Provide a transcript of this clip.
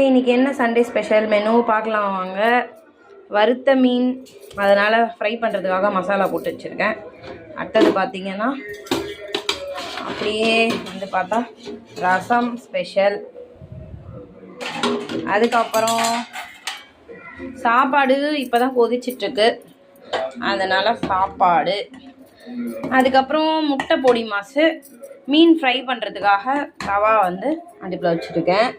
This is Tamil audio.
இன்னைக்கு என்ன சண்டே ஸ்பெஷல் மெனு பார்க்கலாம் வாங்க. வறுத்த மீன், அதனால் ஃப்ரை பண்ணுறதுக்காக மசாலா போட்டு வச்சுருக்கேன். அடுத்தது பார்த்திங்கன்னா அப்படியே பார்த்தா ரசம் ஸ்பெஷல். அதுக்கப்புறம் சாப்பாடு இப்போ தான் கொதிச்சிட்ருக்கு, அதனால் சாப்பாடு. அதுக்கப்புறம் முட்டை பொடி மாசு, மீன் ஃப்ரை பண்ணுறதுக்காக தவா அடுப்பில் வச்சுருக்கேன்.